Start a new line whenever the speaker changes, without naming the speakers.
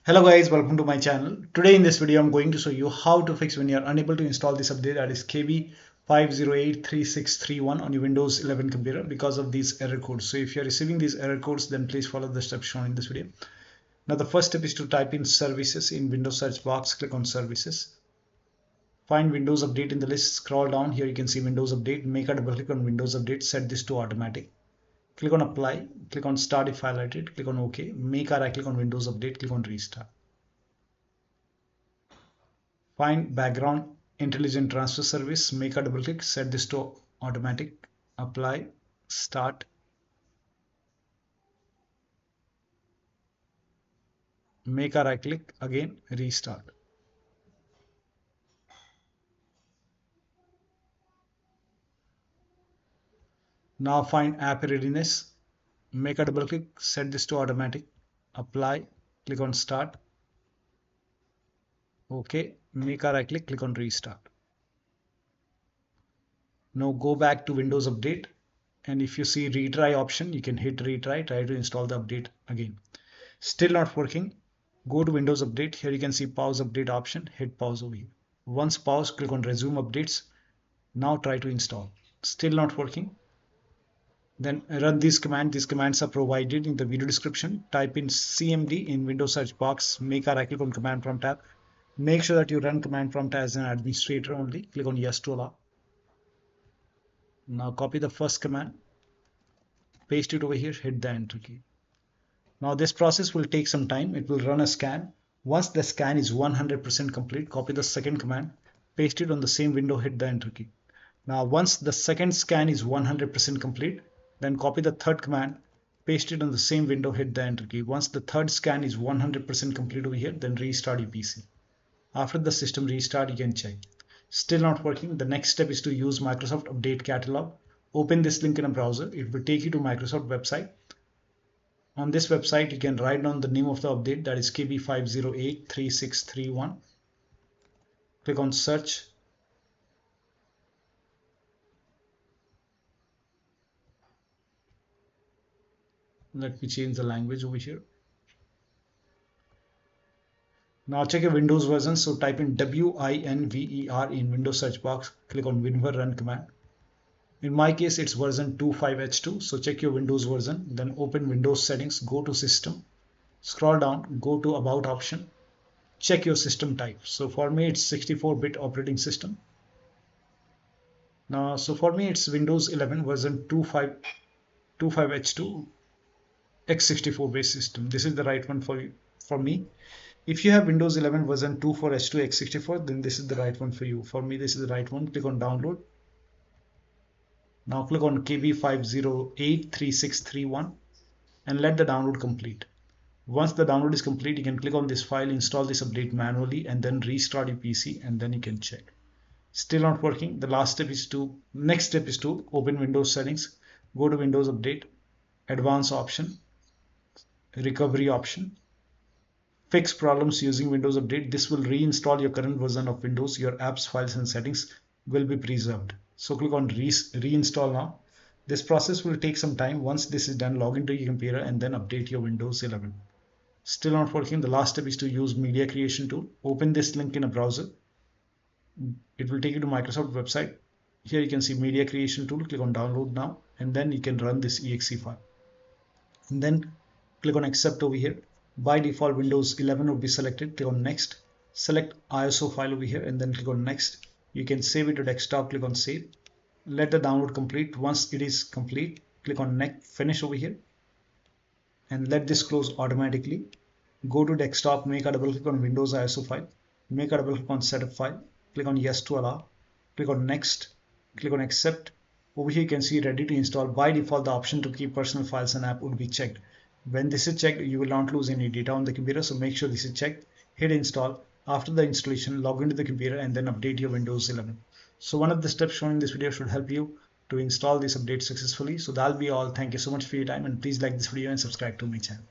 Hello guys, welcome to my channel. Today in this video I'm going to show you how to fix when you're unable to install this update, that is KB5083631 on your Windows 11 computer because of these error codes. So if you're receiving these error codes, then please follow the steps shown in this video. Now the first step is to type in services in Windows search box, click on services. Find Windows Update in the list, scroll down, here you can see Windows Update, make a double click on Windows Update, set this to automatic. Click on apply, click on start if highlighted, click on OK, make a right click on Windows Update, click on restart. Find background intelligent transfer service, make a double click, set this to automatic, apply, start. Make a right click, again restart. Now find app readiness, make a double click, set this to automatic, apply, click on start. OK, make a right click, click on restart. Now go back to Windows Update, and if you see retry option, you can hit retry, try to install the update again. Still not working, go to Windows Update, here you can see pause update option, hit pause over here. Once paused, click on resume updates. Now try to install. Still not working, then run this command. These commands are provided in the video description. Type in cmd in Windows search box, make a right click on command prompt tab. Make sure that you run command prompt as an administrator only. Click on yes to allow. Now copy the first command, paste it over here, hit the enter key. Now this process will take some time. It will run a scan. Once the scan is 100% complete, copy the second command, paste it on the same window, hit the enter key. Now once the second scan is 100% complete, then copy the third command, paste it on the same window, hit the enter key. Once the third scan is 100% complete over here, then restart your PC. After the system restart, you can check. Still not working, the next step is to use Microsoft Update Catalog. Open this link in a browser. It will take you to Microsoft website. On this website, you can write down the name of the update, that is KB5083631. Click on search. Let me change the language over here. Now check your Windows version. So type in WINVER in Windows search box. Click on WinVer run command. In my case, it's version 25H2. So check your Windows version. Then open Windows settings. Go to system. Scroll down. Go to about option. Check your system type. So for me, it's 64-bit operating system. Now, so for me, it's Windows 11 version 25H2 x64 based system. This is the right one for you, for me. If you have Windows 11 version 24H2 x64, then this is the right one for you. For me, this is the right one. Click on download. Now click on KB5083631 and let the download complete. Once the download is complete, you can click on this file, install this update manually, and then restart your PC, and then you can check. Still not working. The next step is to open Windows settings, go to Windows Update, Advanced option, Recovery option, Fix problems using Windows Update. This will reinstall your current version of Windows. Your apps, files, and settings will be preserved. So click on reinstall now. This process will take some time. Once this is done, log into your computer and then update your Windows 11. Still not working. The last step is to use media creation tool. Open this link in a browser. It will take you to Microsoft website. Here you can see media creation tool. Click on download now, and then you can run this exe file. And then click on accept over here. By default, Windows 11 will be selected. Click on next. Select ISO file over here and then click on next. You can save it to desktop. Click on save. Let the download complete. Once it is complete, click on finish over here and let this close automatically. Go to desktop, make a double click on Windows ISO file, make a double click on setup file, click on yes to allow, click on next, click on accept. Over here you can see ready to install. By default, the option to keep personal files and app would be checked. When this is checked, you will not lose any data on the computer, so make sure this is checked. Hit install. After the installation, log into the computer and then update your Windows 11. So one of the steps shown in this video should help you to install this update successfully. So that'll be all. Thank you so much for your time, and please like this video and subscribe to my channel.